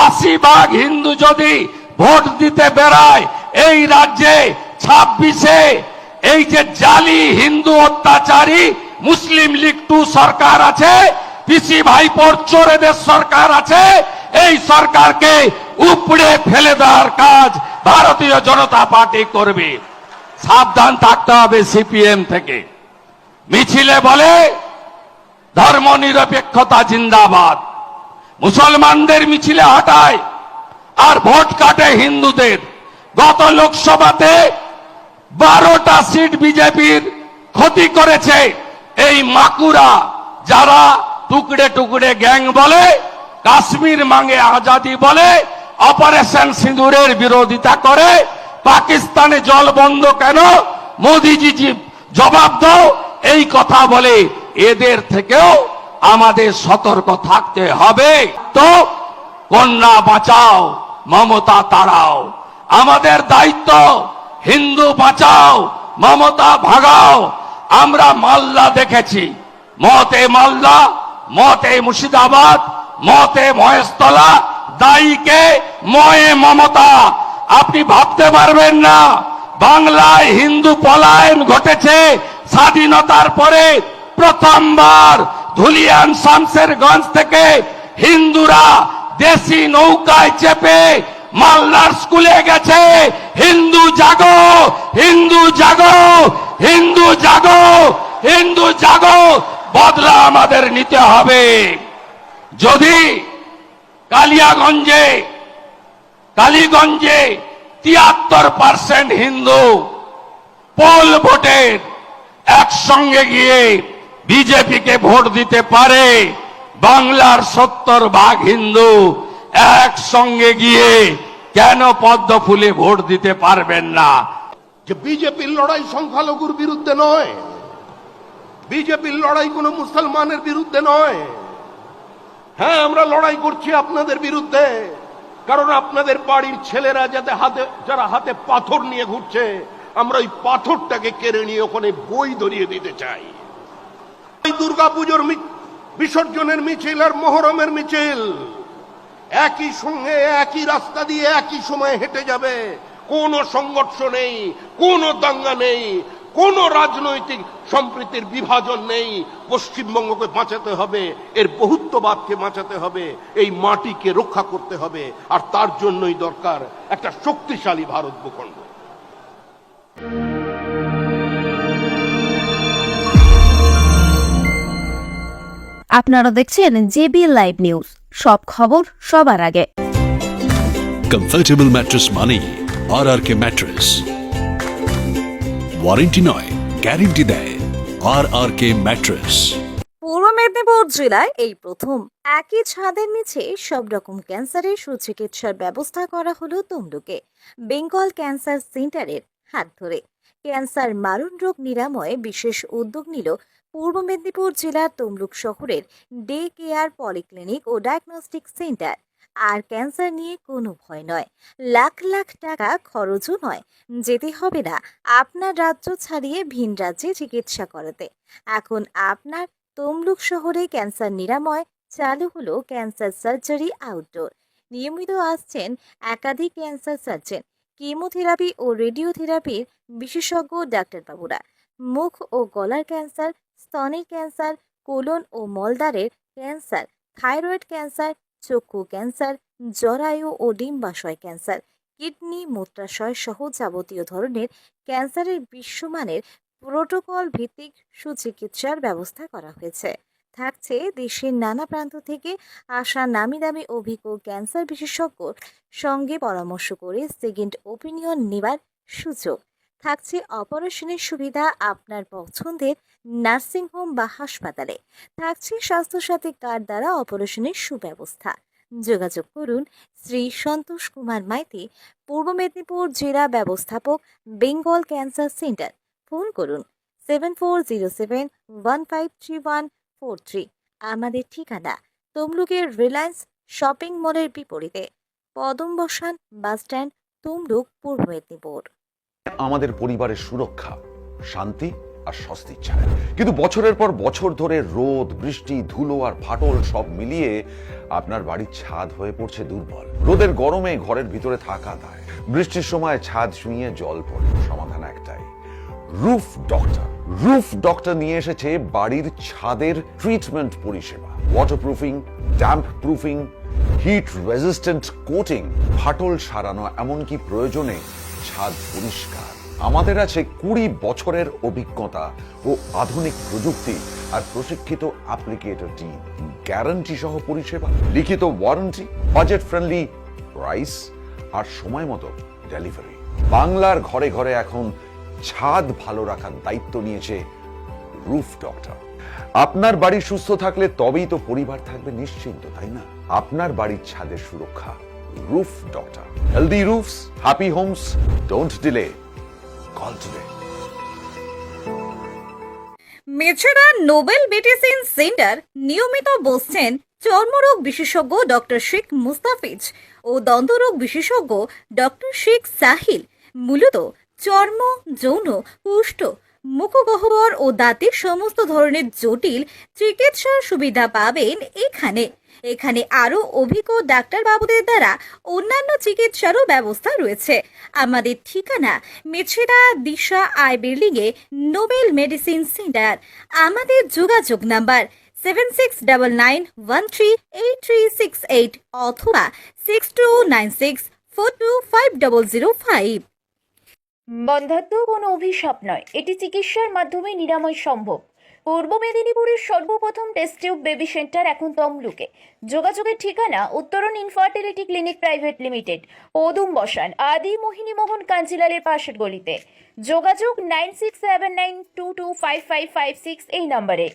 80 ভাগ হিন্দু যদি ভোট দিতে বেড়ায় এই রাজ্যে 26-এ এই যে জালি হিন্দু অত্যাচারী মুসলিম লীগ 2 সরকার আছে, পিসি ভাইপোর চোরেদের সরকার আছে, এই সরকারকে উপড়ে ফেলে দেওয়ার কাজ ভারতীয় জনতা পার্টি করবে। সাবধান থাকতে হবে সিপিএম থেকে। মিছিলে বলে ধর্মনিরপেক্ষতা জিন্দাবাদ, মুসলমানদের মিছিলে হটায় আর ভোট কাটে হিন্দুদের। গত লোকসভাতে 12টা সিট বিজেপির ক্ষতি করেছে এই মাকুরা, যারা টুকরে টুকরে গ্যাং বলে, কাশ্মীর মাঙ্গে আজাদি বলে, অপারেশন সিঁদুরের বিরোধিতা করে, পাকিস্তানে জল বন্ধ কেন, মোদিজি জবাব দাও, এই কথা বলে। এদের থেকেও আমাদের সতর্ক থাকতে হবে। তো কন্যা বাঁচাও, মমতা তাড়াও। আমাদের দায়িত্ব হিন্দু বাঁচাও, মমতা ভাগাও। আমরা মালদা দেখেছি, মতে মালদা, মতে মুর্শিদাবাদ, মতে মহেশতলা, দায়ীকে ময়ে মমতা। আপনি ভাবতে পারবেন না বাংলায় হিন্দু পলায়ন ঘটেছে স্বাধীনতার পরে প্রথমবার। ধুলিয়ান শামসেরগঞ্জ থেকে হিন্দুরা দেশি নৌকায় চেপে মালদার স্কুলে গেছে। হিন্দু জাগো, হিন্দু জাগো, হিন্দু জাগো, হিন্দু জাগো। বদলা আমাদের নিতে হবে। যদি কালিগঞ্জে 73% হিন্দু পোল ভোটের একসঙ্গে গিয়ে বিজেপিকে ভোট দিতে পারে, বাংলার 70 ভাগ হিন্দু একসঙ্গে গিয়ে কেন পদ্ম ফুলে ভোট দিতে পারবেন না? যে বিজেপির লড়াই সংখ্যালঘুর বিরুদ্ধে নয়, বিজেপির লড়াই কোনো মুসলমানের বিরুদ্ধে নয়। হ্যাঁ, আমরা লড়াই করছি আপনাদের বিরুদ্ধে, কারণ আপনাদের বাড়ির ছেলেরা যারা হাতে পাথর নিয়ে ঘুরছে, আমরা ওই পাথরটাকে কেড়ে নিয়ে ওখানে বই ধরিয়ে দিতে চাই। দুর্গাপুজোর বিসর্জনের মিছিল আর মহরমের মিছিল একই সঙ্গে একই রাস্তা দিয়ে একই সময় হেঁটে যাবে। কোনো সংঘর্ষ নেই, কোনো দাঙ্গা নেই, কোনো রাজনৈতিক সম্প্রীতির বিভাজন নেই। পশ্চিমবঙ্গকে বাঁচাতে হবে, এর বহুত্ববাদকে বাঁচাতে হবে, এই মাটিকে রক্ষা করতে হবে। আর তার জন্যই দরকার একটা শক্তিশালী ভারত ভূখণ্ড। আপনারা দেখছেন জেবি লাইভ নিউজ, সব খবর সবার আগে। কমফোর্টেবল ম্যাট্রেস মানে RRK ম্যাট্রেস। ওয়ারেন্টি নয়, গ্যারেন্টি দেয় RRK ম্যাট্রেস। পূর্ব মেদিনীপুর জেলায় এই প্রথম একই ছাদের নিচে সব রকম ক্যান্সারের সুচিকিৎসার ব্যবস্থা করা হলো তমলুকে বেঙ্গল ক্যান্সার সেন্টারের হাত ধরে। ক্যান্সার মারণ রোগ নিরাময়ে বিশেষ উদ্যোগ নিল পূর্ব মেদিনীপুর জেলার তমলুক শহরের ডে কেয়ার পলিক্লিনিক ও ডায়াগনস্টিক সেন্টার। আর ক্যান্সার নিয়ে কোনো ভয় নয়, লাখ লাখ টাকা খরচও নয়, যেতে হবে না আপনার রাজ্য ছাড়িয়ে ভিন রাজ্যে চিকিৎসা করাতে। এখন আপনার তমলুক শহরে ক্যান্সার নিরাময় চালু হলো ক্যান্সার সার্জারি আউটডোর। নিয়মিত আসছেন একাধিক ক্যান্সার সার্জন, কেমোথেরাপি ও রেডিওথেরাপির বিশেষজ্ঞ ডাক্তারবাবুরা। মুখ ও গলার ক্যান্সার, স্তনের ক্যান্সার, কোলন ও মলদ্বারের ক্যান্সার, থাইরয়েড ক্যান্সার, চক্ষু ক্যান্সার, জরায়ু ও ডিম্বাশয় ক্যান্সার, কিডনি, মূত্রাশয় সহ যাবতীয় ধরনের ক্যান্সারের বিশ্বমানের প্রোটোকল ভিত্তিক সুচিকিৎসার ব্যবস্থা করা হয়েছে। থাকছে দেশের নানা প্রান্ত থেকে আসা নামি দামি অভিজ্ঞ ক্যান্সার বিশেষজ্ঞর সঙ্গে পরামর্শ করে সেকেন্ড ওপিনিয়ন নেবার সুযোগ। থাকছে অপারেশনের সুবিধা আপনার পছন্দের নার্সিংহোম বা হাসপাতালে। থাকছে স্বাস্থ্যসাথী কার্ড দ্বারা অপারেশনের সুব্যবস্থা। যোগাযোগ করুন শ্রী সন্তোষ কুমার মাইতি, পূর্ব মেদিনীপুর জেলা ব্যবস্থাপক, বেঙ্গল ক্যান্সার সেন্টার। ফোন করুন 7407153143। আমাদের ঠিকানা তমলুকের রিলায়েন্স শপিং মলের বিপরীতে, পদমবসান বাসস্ট্যান্ড, তমলুক, পূর্ব মেদিনীপুর। আমাদের পরিবারের সুরক্ষা, শান্তি আর স্বস্তির ছায়া। কিন্তু বছরের পর বছর ধরে রোদ, বৃষ্টি, ধুলো আর ফাটল সব মিলিয়ে আপনার বাড়ির ছাদ হয়ে পড়ছে দুর্বল। রোদের গরমে ঘরের ভিতরে থাকা দায়, বৃষ্টির সময় ছাদ ছুঁয়ে জল পড়ে। সমাধান একটাই, রুফ ডক্টর। রুফ ডক্টর নিয়ে এসেছে বাড়ির ছাদের ট্রিটমেন্ট পরিষেবা। Waterproofing, damp proofing, hit resistant coating, ফাটল সারানো, এমনকি প্রয়োজনে ছাদ পরিষ্কার। আমাদের আছে 20 বছরের অভিজ্ঞতা ও আধুনিক প্রযুক্তি আর প্রশিক্ষিত অ্যাপ্লিকেটর টিম। গ্যারান্টি সহ পরিষেবা, লিখিত ওয়ারেন্টি, বাজেট ফ্রেন্ডলি প্রাইস আর সময় মতো ডেলিভারি। বাংলার ঘরে ঘরে এখন ছাদ ভালো রাখার দায়িত্ব নিয়েছে রুফ ডক্টর। আপনার বাড়ি সুস্থ থাকলে তবেই তো পরিবার থাকবে নিশ্চিন্ত, তাই না? আপনার বাড়ির ছাদের সুরক্ষা roof doctor. Healthy roofs, happy homes, don't delay, call today. Mecheda Nobel medicine centre নিয়মিত বসছেন চর্মরোগ বিশেষজ্ঞ ডক্টর শেখ মুস্তাফিজ ও দন্তরোগ বিশেষজ্ঞ ডক্টর শেখ সাহিল। মূলত চর্ম, যৌন, কুষ্ঠ, মুখগহ্বর ও দাঁতের সমস্ত ধরনের জটিল চিকিৎসার সুবিধা পাবেন এখানে। এখানে আরও অভিজ্ঞ ডাক্তারবাবুদের দ্বারা অন্যান্য চিকিৎসারও ব্যবস্থা রয়েছে। আমাদের ঠিকানা মেছেদা দিশা আই বিল্ডিংয়ে নোবেল মেডিসিন সেন্টার। আমাদের যোগাযোগ নাম্বার 7699138368 অথবা 6296425005। বন্ধ্যাত্ব কোনো অভিশাপ নয়, এটি চিকিৎসার মাধ্যমে নিরাময় সম্ভব। পূর্ব মেদিনীপুরের সর্বপ্রথম টেস্ট টিউব বেবি সেন্টার এখন তমলুকে। যোগাযোগের ঠিকানা উত্তরণ ইনফার্টিলিটি ক্লিনিক প্রাইভেট লিমিটেড, পদুম বসান, আদি মোহিনী মোহন কাঞ্জিলালের পাশের গলিতে। যোগাযোগ 9679225556 এই নম্বরে।